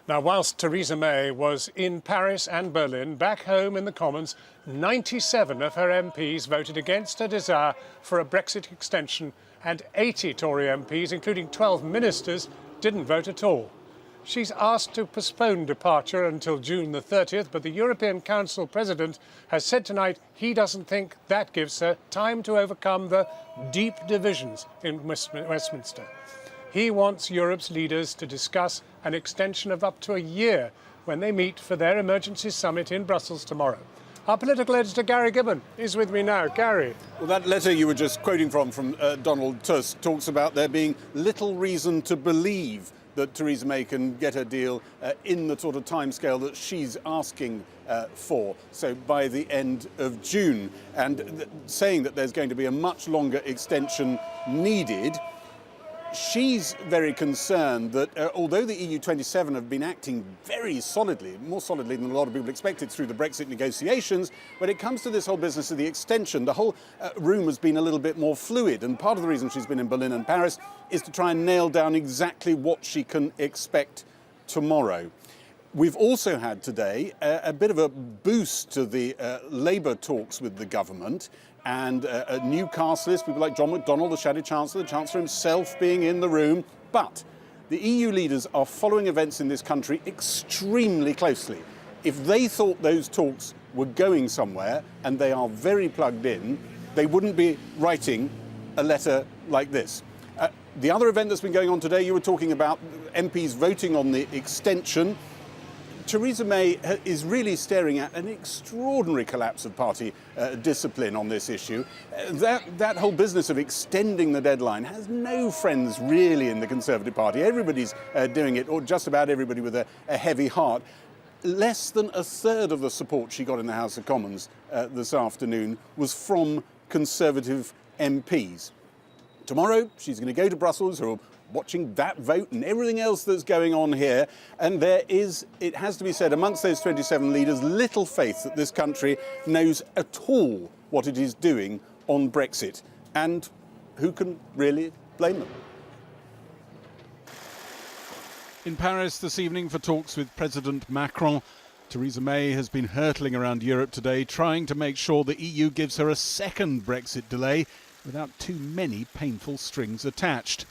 Now, whilst Theresa May was in Paris and Berlin, back home in the Commons, 97 of her MPs voted against her desire for a Brexit extension, and 80 Tory MPs, including 12 ministers, didn't vote at all. She's asked to postpone departure until June the 30th, but the European Council President has said tonight he doesn't think that gives her time to overcome the deep divisions in Westminster. He wants Europe's leaders to discuss an extension of up to a year when they meet for their emergency summit in Brussels tomorrow. Our political editor, Gary Gibbon, is with me now. Gary. Well, that letter you were just quoting from Donald Tusk talks about there being little reason to believe that Theresa May can get her deal in the sort of timescale that she's asking for, so by the end of June, and saying that there's going to be a much longer extension needed. She's very concerned that although the EU 27 have been acting very solidly, more solidly than a lot of people expected through the Brexit negotiations, when it comes to this whole business of the extension, the whole room has been a little bit more fluid. And part of the reason she's been in Berlin and Paris is to try and nail down exactly what she can expect tomorrow. We've also had today a bit of a boost to the Labour talks with the government, and a new cast list, people like John McDonnell, the Shadow Chancellor, the Chancellor himself being in the room. But the EU leaders are following events in this country extremely closely. If they thought those talks were going somewhere, and they are very plugged in, they wouldn't be writing a letter like this. The other event that's been going on today, you were talking about MPs voting on the extension. Theresa May is really staring at an extraordinary collapse of party discipline on this issue. That whole business of extending the deadline has no friends really in the Conservative Party. Everybody's doing it, or just about everybody with a heavy heart. Less than a third of the support she got in the House of Commons this afternoon was from Conservative MPs. Tomorrow, she's going to go to Brussels, or watching that vote and everything else that's going on here. And there is, it has to be said, amongst those 27 leaders, little faith that this country knows at all what it is doing on Brexit. And who can really blame them? In Paris this evening for talks with President Macron, Theresa May has been hurtling around Europe today, trying to make sure the EU gives her a second Brexit delay without too many painful strings attached.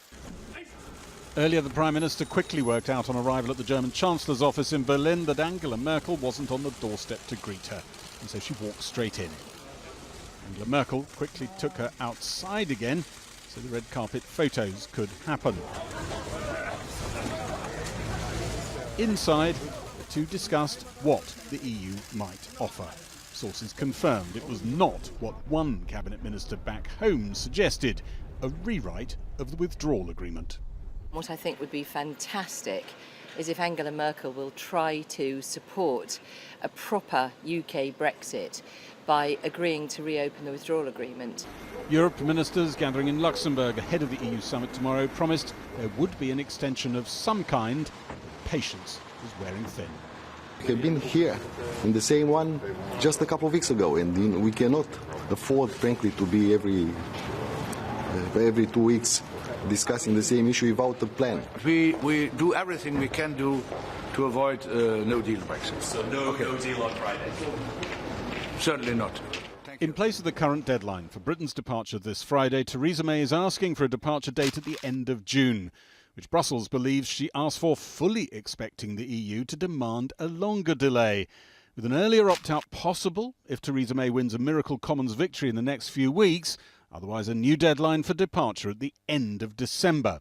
Earlier, the Prime Minister quickly worked out on arrival at the German Chancellor's office in Berlin that Angela Merkel wasn't on the doorstep to greet her, and so she walked straight in. Angela Merkel quickly took her outside again so the red carpet photos could happen. Inside, the two discussed what the EU might offer. Sources confirmed it was not what one cabinet minister back home suggested, a rewrite of the withdrawal agreement. What I think would be fantastic is if Angela Merkel will try to support a proper UK Brexit by agreeing to reopen the withdrawal agreement. Europe ministers gathering in Luxembourg ahead of the EU summit tomorrow promised there would be an extension of some kind. Patience was wearing thin. We have been here in the same one just a couple of weeks ago, and we cannot afford, frankly, to be every 2 weeks discussing the same issue without a plan. We do everything we can do to avoid no deal Brexit. So no deal on Friday? Certainly not. In place of the current deadline for Britain's departure this Friday, Theresa May is asking for a departure date at the end of June, which Brussels believes she asked for, fully expecting the EU to demand a longer delay, with an earlier opt-out possible if Theresa May wins a miracle Commons victory in the next few weeks. Otherwise, a new deadline for departure at the end of December.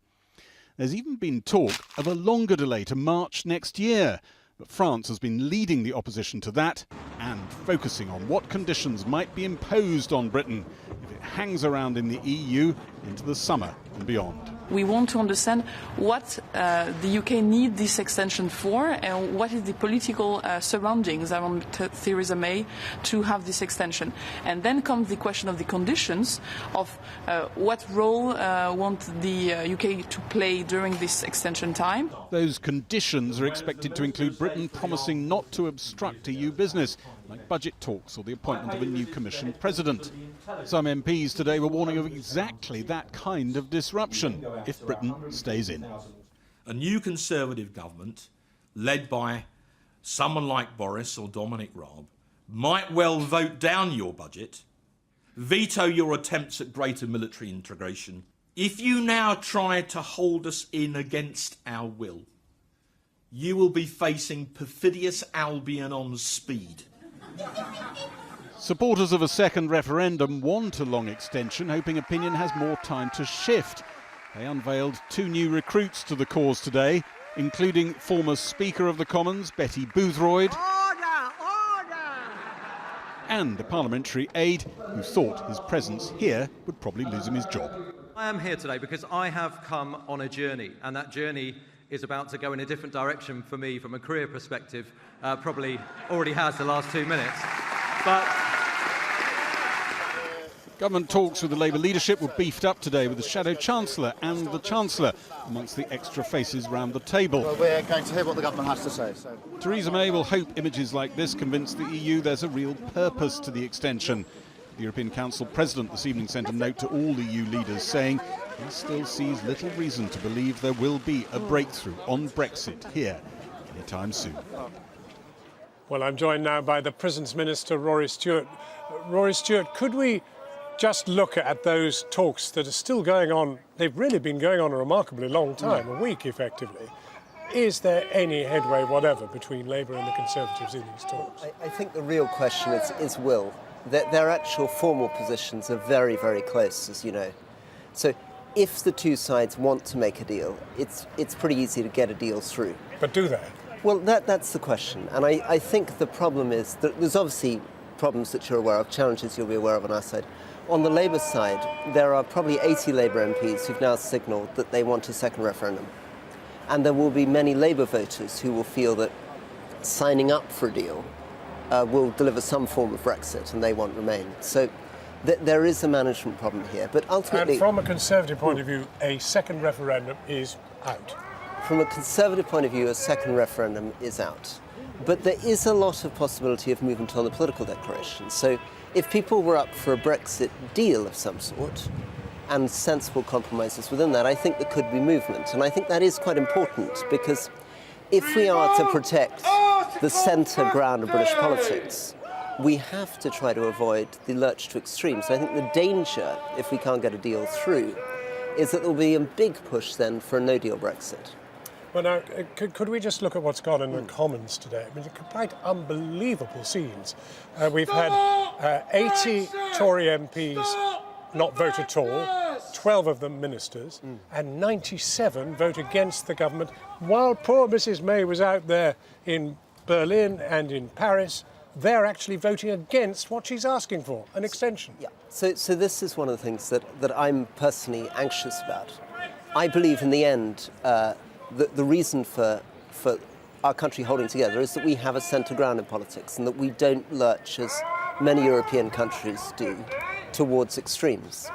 There's even been talk of a longer delay to March next year, but France has been leading the opposition to that and focusing on what conditions might be imposed on Britain if it hangs around in the EU into the summer and beyond. We want to understand what the UK needs this extension for, and what is the political surroundings around Theresa May to have this extension. And then comes the question of the conditions of what role want the UK to play during this extension time. Those conditions are expected to include Britain promising not to obstruct EU business, like budget talks or the appointment of a new Commission president. Some MPs today were warning of exactly that kind of disruption if Britain stays in. A new Conservative government led by someone like Boris or Dominic Raab, might well vote down your budget, veto your attempts at greater military integration. If you now try to hold us in against our will, you will be facing perfidious Albion on speed. Supporters of a second referendum want a long extension, hoping opinion has more time to shift. They unveiled 2 new recruits to the cause today, including former Speaker of the Commons, Betty Boothroyd, and a parliamentary aide who thought his presence here would probably lose him his job. I am here today because I have come on a journey, and that journey is about to go in a different direction for me from a career perspective, probably already has the last 2 minutes. But government talks with the Labour leadership were beefed up today with the Shadow Chancellor and the Chancellor amongst the extra faces round the table. Well, we're going to hear what the government has to say. Theresa May will hope images like this convince the EU there's a real purpose to the extension. The European Council President this evening sent a note to all EU leaders saying he still sees little reason to believe there will be a breakthrough on Brexit here anytime soon. Well, I'm joined now by the Prisons Minister, Rory Stewart. Rory Stewart, could we just look at those talks that are still going on? They've really been going on a remarkably long time, a week effectively. Is there any headway whatever between Labour and the Conservatives in these talks? I think the real question is will. Their actual formal positions are very, very close, as you know. So if the two sides want to make a deal, it's pretty easy to get a deal through. But do they? Well, that's the question. And I think the problem is that there's obviously problems that you're aware of, challenges you'll be aware of on our side. On the Labour side, there are probably 80 Labour MPs who've now signalled that they want a second referendum. And there will be many Labour voters who will feel that signing up for a deal will deliver some form of Brexit and they want Remain. So there is a management problem here. But ultimately, and from a Conservative point of view, a second referendum is out. From a Conservative point of view, a second referendum is out. But there is a lot of possibility of movement on the political declaration. So if people were up for a Brexit deal of some sort and sensible compromises within that, I think there could be movement. And I think that is quite important because if we are to protect the centre ground of British politics, we have to try to avoid the lurch to extremes. So I think the danger, if we can't get a deal through, is that there will be a big push then for a no-deal Brexit. Well, now, could we just look at what's gone in the Commons today? I mean, quite unbelievable scenes. We've had 80 Tory MPs not vote at all, 12 of them ministers, and 97 vote against the government, while poor Mrs May was out there in Berlin and in Paris. They're actually voting against what she's asking for, an extension. Yeah. So this is one of the things that I'm personally anxious about. I believe in the end the reason for our country holding together is that we have a centre ground in politics and that we don't lurch, as many European countries do, towards extremes.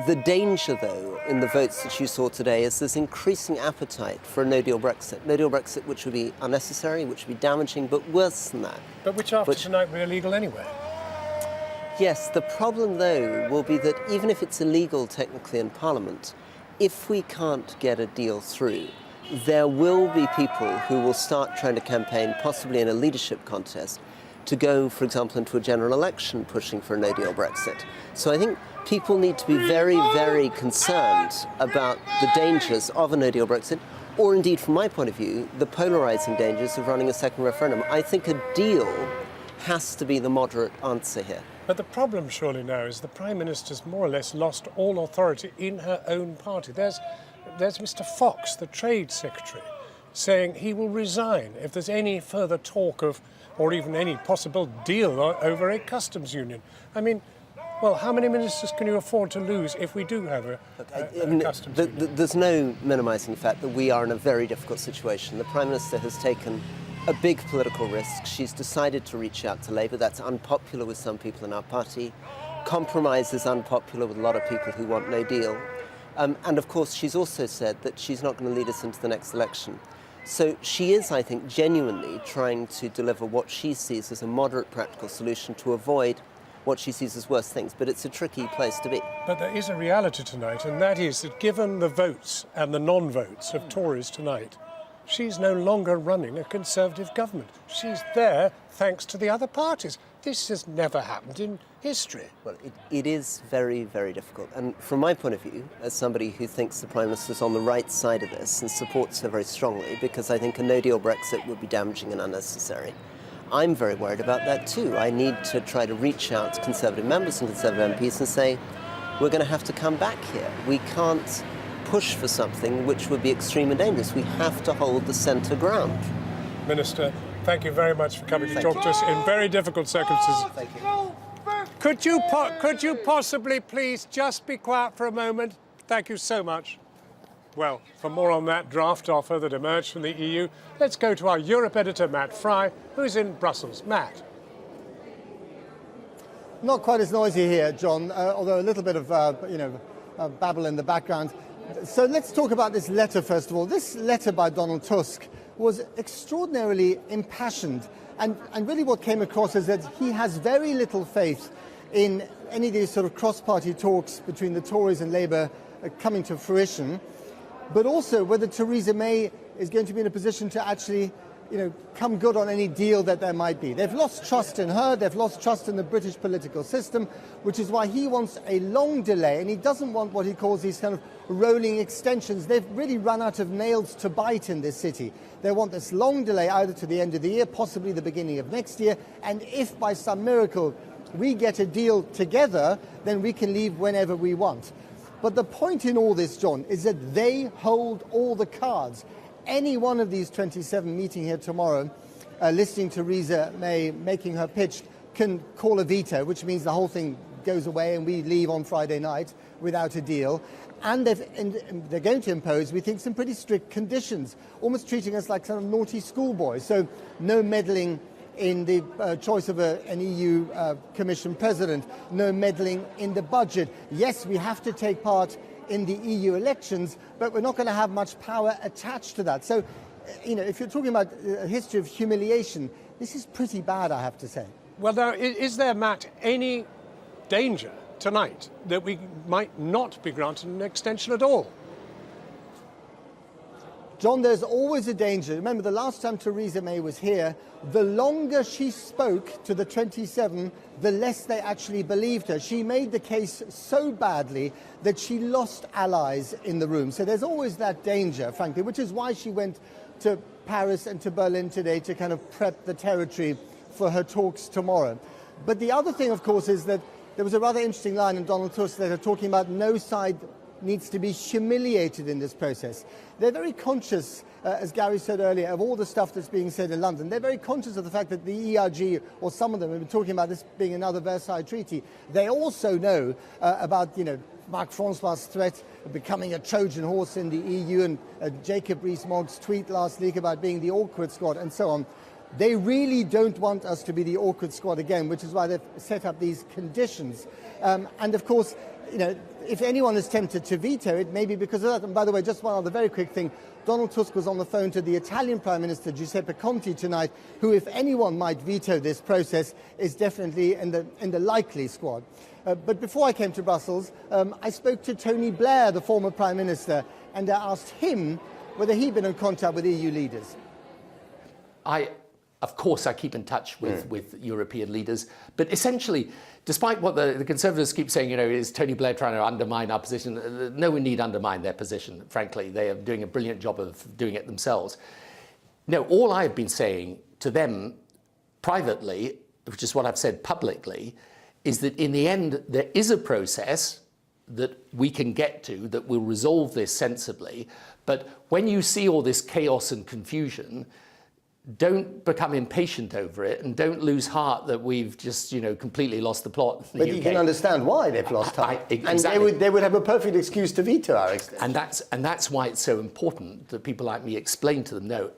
The danger, though, in the votes that you saw today is there's increasing appetite for a no-deal Brexit. No-deal Brexit which would be unnecessary, which would be damaging, but worse than that. But which after tonight will be illegal anyway. Yes, the problem, though, will be that even if it's illegal technically in Parliament, if we can't get a deal through, there will be people who will start trying to campaign, possibly in a leadership contest, to go, for example, into a general election pushing for a no-deal Brexit. So I think people need to be very, very concerned about the dangers of a no-deal Brexit, or indeed, from my point of view, the polarising dangers of running a second referendum. I think a deal has to be the moderate answer here. But the problem surely now is the Prime Minister's more or less lost all authority in her own party. There's Mr Fox, the Trade Secretary, saying he will resign if there's any further talk of, or even any possible deal over a customs union. I mean, well, how many ministers can you afford to lose if we do have a customs union? There's no minimising the fact that we are in a very difficult situation. The Prime Minister has taken a big political risk. She's decided to reach out to Labour. That's unpopular with some people in our party. Compromise is unpopular with a lot of people who want no deal. And of course, she's also said that she's not going to lead us into the next election. So she is, I think, genuinely trying to deliver what she sees as a moderate practical solution to avoid what she sees as worse things. But it's a tricky place to be. But there is a reality tonight, and that is that given the votes and the non-votes of Tories tonight, She's no longer running a Conservative government. She's there thanks to the other parties. This has never happened in history. Well, it is very, very difficult. And from my point of view, as somebody who thinks the Prime Minister's on the right side of this and supports her very strongly, because I think a no-deal Brexit would be damaging and unnecessary, I'm very worried about that too. I need to try to reach out to Conservative members and Conservative MPs and say, we're going to have to come back here. We can't push for something which would be extremely dangerous. We have to hold the centre ground. Minister, thank you very much for coming to talk to us in very difficult circumstances. Thank you. Could you possibly please just be quiet for a moment? Thank you so much. Well, for more on that draft offer that emerged from the EU, let's go to our Europe editor, Matt Fry, who's in Brussels. Matt. Not quite as noisy here, John, although a little bit of, babble in the background. So let's talk about this letter, first of all. This letter by Donald Tusk was extraordinarily impassioned. And really what came across is that he has very little faith in any of these sort of cross-party talks between the Tories and Labour coming to fruition, but also whether Theresa May is going to be in a position to actually come good on any deal that there might be. They've lost trust in her, they've lost trust in the British political system, which is why he wants a long delay, and he doesn't want what he calls these kind of rolling extensions. They've really run out of nails to bite in this city. They want this long delay either to the end of the year, possibly the beginning of next year, and if by some miracle we get a deal together, then we can leave whenever we want. But the point in all this, John, is that they hold all the cards. Any one of these 27 meeting here tomorrow, listening to Theresa May making her pitch, can call a veto, which means the whole thing goes away and we leave on Friday night without a deal. And they're going to impose, we think, some pretty strict conditions, almost treating us like some naughty schoolboys. So no meddling in the choice of an EU Commission president, no meddling in the budget. Yes, we have to take part in the EU elections, but we're not going to have much power attached to that. So, if you're talking about a history of humiliation, this is pretty bad, I have to say. Well, now, is there, Matt, any danger tonight that we might not be granted an extension at all? John, there's always a danger. Remember, the last time Theresa May was here, the longer she spoke to the 27, the less they actually believed her. She made the case so badly that she lost allies in the room. So there's always that danger, frankly, which is why she went to Paris and to Berlin today to kind of prep the territory for her talks tomorrow. But the other thing, of course, is that there was a rather interesting line in Donald Tusk's letter talking about no side needs to be humiliated in this process. They're very conscious, as Gary said earlier, of all the stuff that's being said in London. They're very conscious of the fact that the ERG, or some of them, have been talking about this being another Versailles Treaty. They also know about, Marc Francois' threat of becoming a Trojan horse in the EU, and Jacob Rees-Mogg's tweet last week about being the awkward squad, and so on. They really don't want us to be the awkward squad again, which is why they've set up these conditions. And of course, if anyone is tempted to veto it, maybe because of that. And by the way, just one other very quick thing. Donald Tusk was on the phone to the Italian Prime Minister, Giuseppe Conte, tonight, who, if anyone might veto this process, is definitely in the likely squad. But before I came to Brussels, I spoke to Tony Blair, the former Prime Minister, and I asked him whether he'd been in contact with EU leaders. Of course, I keep in touch with European leaders, but essentially, despite what the Conservatives keep saying, is Tony Blair trying to undermine our position? No one need undermine their position, frankly. They are doing a brilliant job of doing it themselves. No, all I've been saying to them privately, which is what I've said publicly, is that in the end, there is a process that we can get to that will resolve this sensibly. But when you see all this chaos and confusion, don't become impatient over it, and don't lose heart that we've just, completely lost the plot. But you can understand why they've lost heart. Exactly. And they would have a perfect excuse to veto our extension. And that's why it's so important that people like me explain to them, no,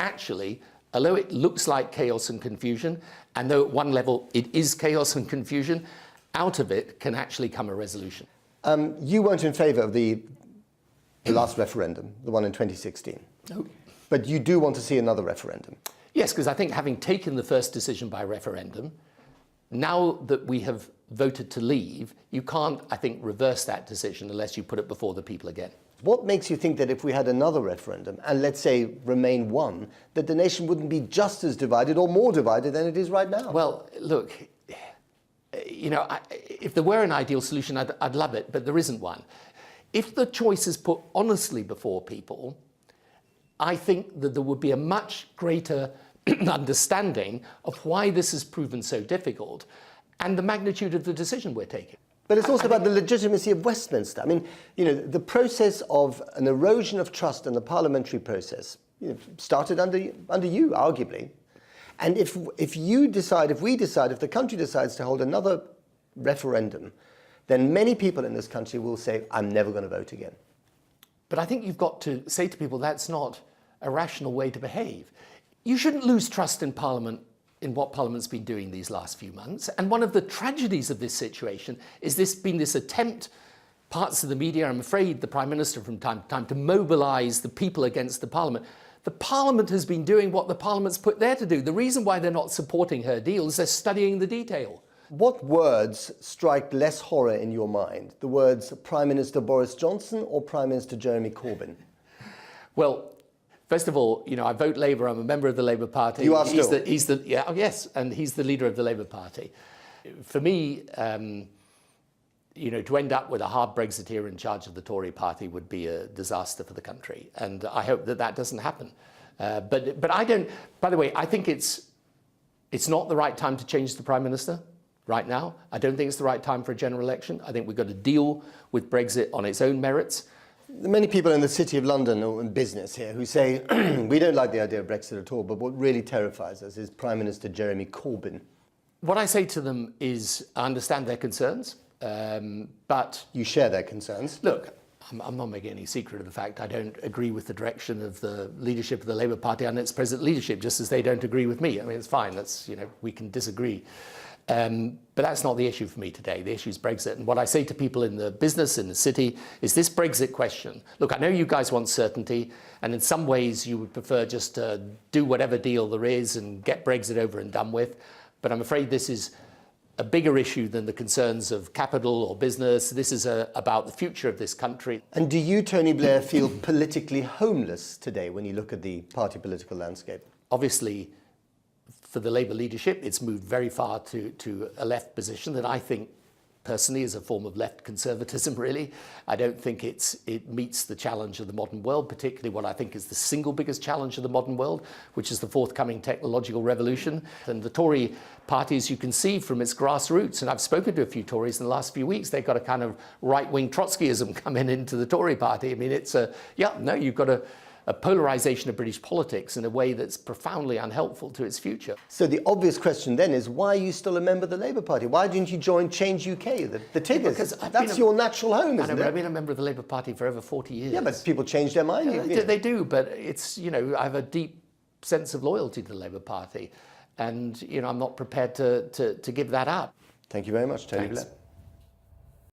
actually, although it looks like chaos and confusion, and though at one level it is chaos and confusion, out of it can actually come a resolution. You weren't in favour of the last referendum, the one in 2016. No. But you do want to see another referendum? Yes, because I think having taken the first decision by referendum, now that we have voted to leave, you can't, I think, reverse that decision unless you put it before the people again. What makes you think that if we had another referendum, and let's say Remain won, that the nation wouldn't be just as divided or more divided than it is right now? Well, look, you know, if there were an ideal solution, I'd love it, but there isn't one. If the choice is put honestly before people, I think that there would be a much greater understanding of why this has proven so difficult and the magnitude of the decision we're taking. But it's also about the legitimacy of Westminster. I mean, you know, the process of an erosion of trust in the parliamentary process, you know, started under you, arguably. And if we decide, if the country decides to hold another referendum, then many people in this country will say, I'm never going to vote again. But I think you've got to say to people that's not a rational way to behave. You shouldn't lose trust in Parliament, in what Parliament's been doing these last few months. And one of the tragedies of this situation is this attempt, parts of the media, I'm afraid the Prime Minister from time to time, to mobilise the people against the Parliament. The Parliament has been doing what the Parliament's put there to do. The reason why they're not supporting her deal is they're studying the detail. What words strike less horror in your mind? The words Prime Minister Boris Johnson or Prime Minister Jeremy Corbyn? Well, first of all, you know, I vote Labour. I'm a member of the Labour Party. You are still? Yes, and he's the leader of the Labour Party. For me, you know, to end up with a hard Brexiteer in charge of the Tory Party would be a disaster for the country, and I hope that doesn't happen. But I don't. By the way, I think it's not the right time to change the Prime Minister right now. I don't think it's the right time for a general election. I think we've got to deal with Brexit on its own merits. There are many people in the City of London or in business here who say, we don't like the idea of Brexit at all, but what really terrifies us is Prime Minister Jeremy Corbyn. What I say to them is, I understand their concerns, but... You share their concerns? Look, I'm not making any secret of the fact I don't agree with the direction of the leadership of the Labour Party and its present leadership, just as they don't agree with me. I mean, it's fine. That's, you know, we can disagree. But that's not the issue for me today. The issue is Brexit. And what I say to people in the business, in the city, is this Brexit question. Look, I know you guys want certainty, and in some ways you would prefer just to do whatever deal there is and get Brexit over and done with. But I'm afraid this is a bigger issue than the concerns of capital or business. This is about the future of this country. And do you, Tony Blair, feel politically homeless today when you look at the party political landscape? Obviously, for the Labour leadership, it's moved very far to a left position that I think personally is a form of left conservatism, really. I don't think it meets the challenge of the modern world, particularly what I think is the single biggest challenge of the modern world, which is the forthcoming technological revolution. And the Tory party, as you can see from its grassroots, and I've spoken to a few Tories in the last few weeks, they've got a kind of right-wing Trotskyism coming into the Tory party. I mean, it's you've got a polarisation of British politics in a way that's profoundly unhelpful to its future. So the obvious question then is, why are you still a member of the Labour Party? Why didn't you join Change UK, the Tigers? Because that's your natural home, isn't it? I've been a member of the Labour Party for over 40 years. Yeah, but people change their mind. They do, but it's, you know, I have a deep sense of loyalty to the Labour Party, and, you know, I'm not prepared to give that up. Thank you very much, Tony Blair. Blair.